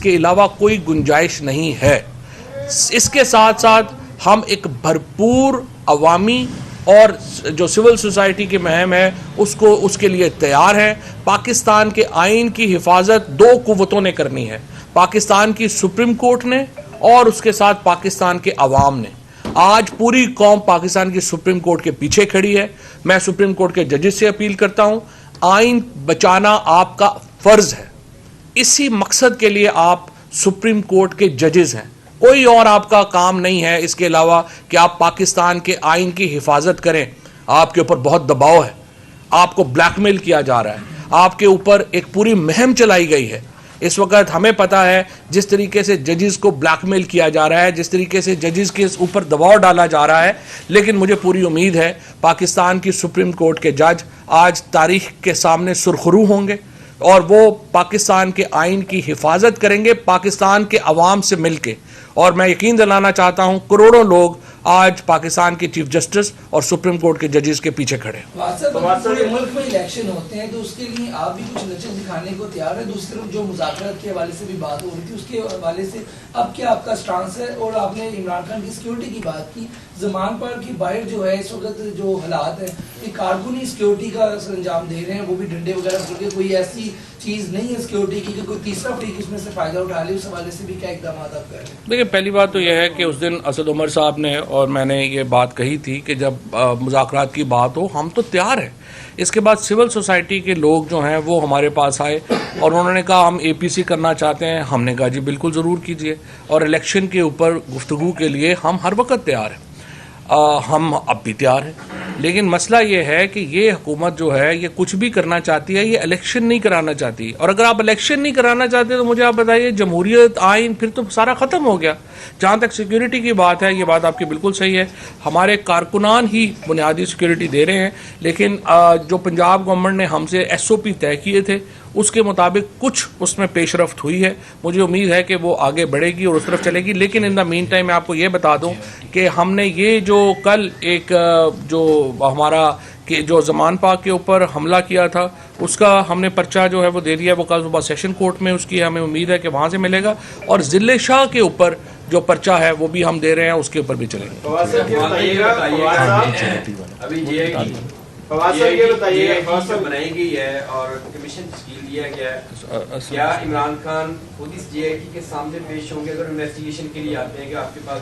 इसके अलावा कोई गुंजाइश नहीं है। इसके साथ साथ हम एक भरपूर अवामी और जो सिविल सोसाइटी की मुहिम है उसके लिए तैयार हैं। पाकिस्तान के आइन की हिफाजत दो कुव्वतों ने करनी है, पाकिस्तान की सुप्रीम कोर्ट ने और उसके साथ पाकिस्तान के अवाम ने। आज पूरी कौम पाकिस्तान की सुप्रीम कोर्ट के पीछे खड़ी है। मैं सुप्रीम कोर्ट के जजेस से अपील करता हूं, आइन बचाना आपका फर्ज है। इसी मकसद के लिए आप सुप्रीम कोर्ट के जजेस हैं, कोई और आपका काम नहीं है इसके अलावा कि आप पाकिस्तान के आइन की हिफाजत करें। आपके ऊपर बहुत दबाव है, आपको ब्लैकमेल किया जा रहा है, आपके ऊपर एक पूरी मुहिम चलाई गई है। इस वक्त हमें पता है जिस तरीके से जजेस को ब्लैकमेल किया जा रहा है, जिस तरीके से जजेस के ऊपर दबाव डाला जा रहा है, लेकिन मुझे पूरी उम्मीद है पाकिस्तान की सुप्रीम कोर्ट के जज आज तारीख के सामने सुरखरू होंगे और वो पाकिस्तान के आइन की हिफाजत करेंगे पाकिस्तान के अवाम से मिलके। और मैं यकीन दिलाना चाहता हूं करोड़ों लोग आज पाकिस्तान के चीफ जस्टिस और सुप्रीम कोर्ट के जजेस के पीछे खड़े। पूरे मुल्क में इलेक्शन होते हैं तो उसके लिए आप भी कुछ लचक दिखाने को तैयार है। दूसरी तरफ जो मुज़ाकरात के हवाले से भी बात हो रही थी उसके हवाले से अब क्या आपका स्टांस है? और आपने इमरान खान की सिक्योरिटी की बात की, ज़मान पर की बाहर जो है इस वक्त जो हालात है कि कारकुनी सिक्योरिटी का सरंजाम दे रहे हैं, वो भी डंडे वगैरह पकड़ के, कोई ऐसी चीज़ नहीं है सिक्योरिटी की कि कोई तीसरा फरीक इसमें से फ़ायदा उठा ले, उस हवाले से भी क्या इक़दाम आप कर रहे हैं? देखिए, पहली बात तो यह है कि उस दिन असद उमर साहब ने और मैंने ये बात कही थी कि जब मुज़ाकरात की बात हो हम तो तैयार हैं। इसके बाद सिविल सोसाइटी के लोग जो हैं वो हमारे पास आए और उन्होंने कहा हम APC करना चाहते हैं। हमने कहा जी बिल्कुल ज़रूर कीजिए, और इलेक्शन के ऊपर गुफ्तगू के लिए हम हर वक्त तैयार हैं। हम अब भी तैयार हैं, लेकिन मसला ये है कि ये हुकूमत जो है ये कुछ भी करना चाहती है, ये इलेक्शन नहीं कराना चाहती। और अगर आप इलेक्शन नहीं कराना चाहते तो मुझे आप बताइए, जमहूरियत आइन फिर तो सारा ख़त्म हो गया। जहाँ तक सिक्योरिटी की बात है, ये बात आपकी बिल्कुल सही है, हमारे कारकुनान ही बुनियादी सिक्योरिटी दे रहे हैं, लेकिन जो पंजाब गवर्नमेंट ने हमसे SOP तय किए थे उसके मुताबिक कुछ उसमें पेशरफ्त हुई है। मुझे उम्मीद है कि वो आगे बढ़ेगी और उस तरफ चलेगी। लेकिन इन द मीन टाइम मैं आपको ये बता दूं कि हमने ये जो कल एक जो हमारा कि जो ज़मान पाक के ऊपर हमला किया था उसका हमने पर्चा जो है वो दे दिया है। वो कल सुबह सेशन कोर्ट में उसकी हमें उम्मीद है कि वहाँ से मिलेगा, और ज़िले शाह के ऊपर जो पर्चा है वो भी हम दे रहे हैं, उसके ऊपर भी चलेंगे। बनाई गई है और कमीशन तश्कील दिया गया है, क्या इमरान खान खुद इस JIT के सामने पेश होंगे अगर इन्वेस्टिगेशन के लिए आते हैं कि आपके पास,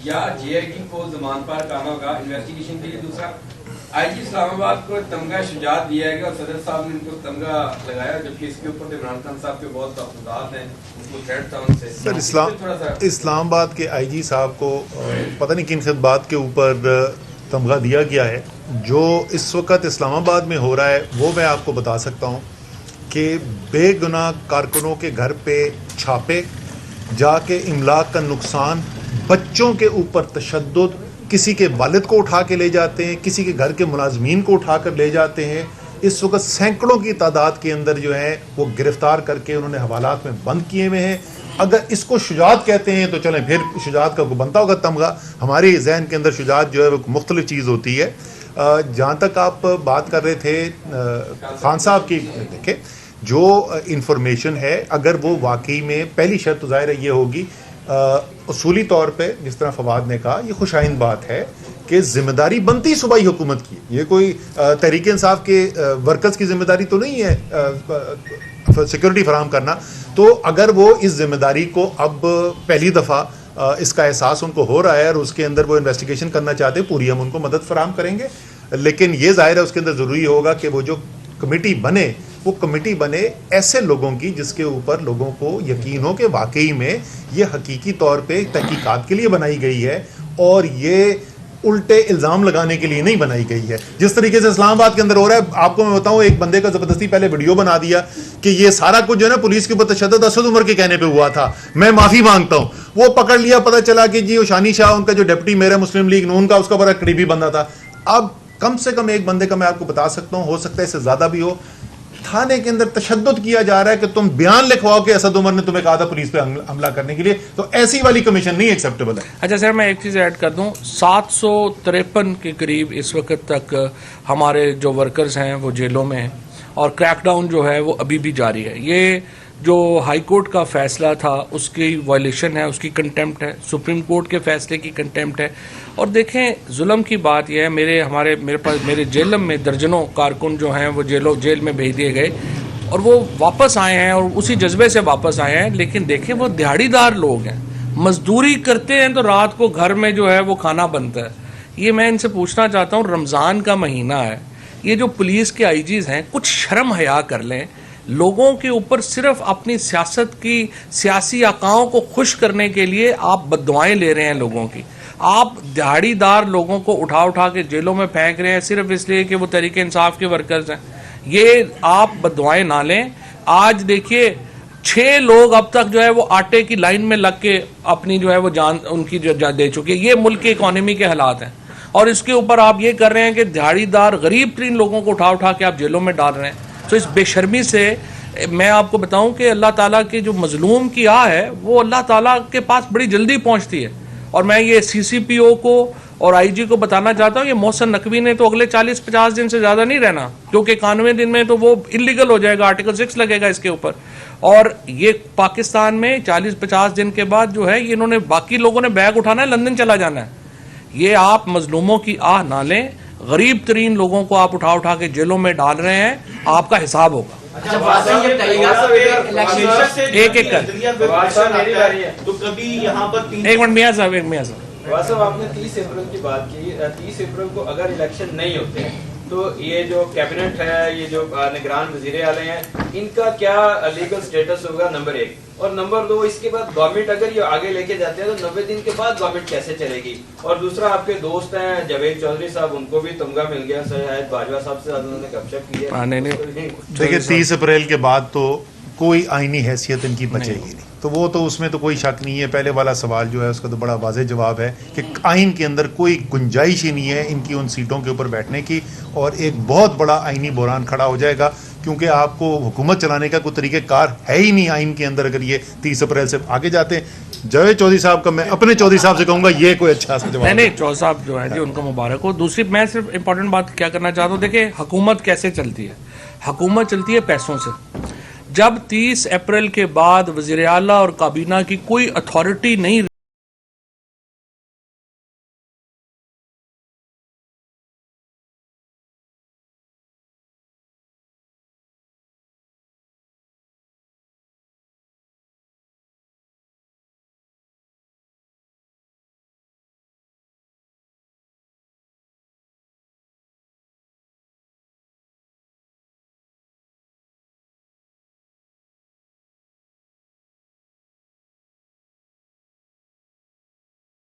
या JIT को ज़मान पर करना होगा इन्वेस्टिगेशन के लिए? दूसरा, IG इस्लामाबाद को तमगा शुजात दिया गया और सदर साहब ने उनको तमगा लगाया, जबकि इसके ऊपर तो इमरान खान साहब के बहुत तहफ़्फ़ुज़ात हैं, उनको थ्रेट था उनसे। सर, इस्लामाबाद के IG साहब को पता नहीं किन खिदमात के ऊपर तमगा दिया गया है। जो इस वक्त इस्लामाबाद में हो रहा है वो मैं आपको बता सकता हूँ कि बेगुनाह कारकुनों के घर पे छापे, जाके इमलाक का नुकसान, बच्चों के ऊपर तशद्दुद, किसी के वालिद को उठा के ले जाते हैं, किसी के घर के मुलाजमीन को उठा कर ले जाते हैं। इस वक्त सैकड़ों की तादाद के अंदर जो है वो गिरफ्तार करके उन्होंने हवालात में बंद किए हुए हैं। अगर इसको शुजात कहते हैं तो चलें, फिर शुजात का बनता होगा तमगा। हमारे जहन के अंदर शुजात जो है वो मुख्तलिफ चीज़ होती है। जहाँ तक आप बात कर रहे थे खान साहब की, देखें जो इंफॉर्मेशन है अगर वो वाकई में, पहली शर्त तो ज़ाहिर है ये होगी उसूली तौर पे, जिस तरह फवाद ने कहा, ये खुशाइन बात है कि जिम्मेदारी बनती सूबाई हुकूमत की। ये कोई तहरीक इंसाफ के वर्कर्स की जिम्मेदारी तो नहीं है सिक्योरिटी फराहम करना। तो अगर वो इस जिम्मेदारी को अब पहली दफ़ा इसका एहसास उनको हो रहा है और उसके अंदर वो इन्वेस्टिगेशन करना चाहते हैं, पूरी हम उनको मदद फराहम करेंगे। लेकिन ये ज़ाहिर है उसके अंदर ज़रूरी होगा कि वो जो कमेटी बने वो कमेटी बने ऐसे लोगों की जिसके ऊपर लोगों को यकीन हो कि वाकई में ये हकीकी तौर पे तहकीकात के लिए बनाई गई है और ये उल्टे इल्ज़ाम लगाने के लिए नहीं बनाई गई है। जिस तरीके से इस्लामाबाद के अंदर हो रहा है, आपको मैं बताऊं, एक बंदे का ज़बरदस्ती पहले वीडियो बना दिया कि ये सारा कुछ जो है ना पुलिस के ऊपर तशद्दुद असद उमर के कहने पे हुआ था, मैं माफ़ी मांगता हूं। वो पकड़ लिया, पता चला कि जी शानी शाह उनका जो डिप्टी मेयर मुस्लिम लीग नून का, उसका बड़ा करीबी बंदा था। अब कम से कम एक बंदे का मैं आपको बता सकता हूँ, हो सकता है इससे ज़्यादा भी हो, थाने के अंदर तशद्दुद किया जा रहा है कि तुम बयान लिखवाओ कि असद उमर ने तुम्हें कहा था पुलिस पे हमला करने के लिए। तो ऐसी वाली कमीशन नहीं एक्सेप्टेबल है। अच्छा सर, मैं एक चीज़ ऐड कर दूं, 753 के करीब इस वक्त तक हमारे जो वर्कर्स हैं वो जेलों में हैं और क्रैकडाउन जो है वो अभी भी जारी है। ये जो हाई कोर्ट का फैसला था उसकी वायलेशन है, उसकी कंटेम्प्ट है, सुप्रीम कोर्ट के फैसले की कंटेम्प्ट है। और देखें जुल्म की बात यह है, मेरे जेलम में दर्जनों कारकुन जो हैं वो जेल में भेज दिए गए और वो वापस आए हैं और उसी जज्बे से वापस आए हैं। लेकिन देखें वो दिहाड़ीदार लोग हैं, मजदूरी करते हैं तो रात को घर में जो है वो खाना बनता है। ये मैं इनसे पूछना चाहता हूँ, रमज़ान का महीना है, ये जो पुलिस के आईजीज़ हैं कुछ शर्म हया कर लें। लोगों के ऊपर सिर्फ अपनी सियासत की सियासी आकाओं को खुश करने के लिए आप बद्दुआएं ले रहे हैं लोगों की। आप दिहाड़ीदार लोगों को उठा उठा के जेलों में फेंक रहे हैं सिर्फ इसलिए कि वो तहरीक इंसाफ के वर्कर्स हैं। ये आप बद्दुआएं ना लें। आज देखिए 6 लोग अब तक जो है वो आटे की लाइन में लग के अपनी जो है वो जान उनकी जो दे चुके हैं। ये मुल्क की इकॉनमी के हालात हैं और इसके ऊपर आप ये कर रहे हैं कि दिहाड़ीदार गरीब तरीन लोगों को उठा उठा के आप जेलों में डाल रहे हैं। तो इस बेशर्मी से मैं आपको बताऊं कि अल्लाह ताला की जो मजलूम की आह है वो अल्लाह ताला के पास बड़ी जल्दी पहुंचती है। और मैं ये सीसीपीओ को और आईजी को बताना चाहता हूं, ये मोहसिन नकवी ने तो अगले 40-50 दिन से ज़्यादा नहीं रहना, क्योंकि 91 दिन में तो वो इलीगल हो जाएगा, आर्टिकल 6 लगेगा इसके ऊपर। और ये पाकिस्तान में 40-50 दिन के बाद जो है ये इन्होंने बाकी लोगों ने बैग उठाना है, लंदन चला जाना है। ये आप मजलूमों की आह ना लें, गरीब तरीन लोगों को आप उठा उठा के जेलों में डाल रहे हैं, आपका हिसाब होगा। एक एक कर तो कभी यहाँ पर एक मिनट मियां साहब, वास्तव आपने 30 अप्रैल की बात की। 30 अप्रैल को अगर इलेक्शन नहीं होते तो ये जो कैबिनेट है, ये जो निगरान वजीरे आले हैं, इनका क्या लीगल स्टेटस होगा, नंबर 1। और नंबर 2, इसके बाद गवर्नमेंट अगर ये आगे लेके जाते हैं तो 90 दिन के बाद गवर्नमेंट कैसे चलेगी। और दूसरा, आपके दोस्त हैं जावेद चौधरी साहब, उनको भी तमगा मिल गया, शायद बाजवा साहब से उन्होंने गपशप की है। देखिए 30 अप्रैल के बाद तो कोई आईनी हैसियत इनकी बचेगी नहीं, तो वो तो उसमें तो कोई शक नहीं है। पहले वाला सवाल जो है उसका तो बड़ा वाज़ेह जवाब है कि आइन के अंदर कोई गुंजाइश ही नहीं है इनकी उन सीटों के ऊपर बैठने की, और एक बहुत बड़ा आइनी बहरान खड़ा हो जाएगा, क्योंकि आपको हुकूमत चलाने का कोई तरीक़ेकार है ही नहीं आइन के अंदर अगर ये 30 अप्रैल से आगे जाते हैं। जावेद चौधरी साहब का मैं अपने चौधरी साहब से कहूँगा ये कोई अच्छा सा जवाब नहीं, चौधरी साहब जो है जी उनको मुबारक हो। दूसरी मैं सिर्फ इंपॉर्टेंट बात क्या करना चाहता हूँ, देखिए हुकूमत कैसे चलती है, हुकूमत चलती है पैसों से। जब 30 अप्रैल के बाद वज़ीर आला और काबीना की कोई अथॉरिटी नहीं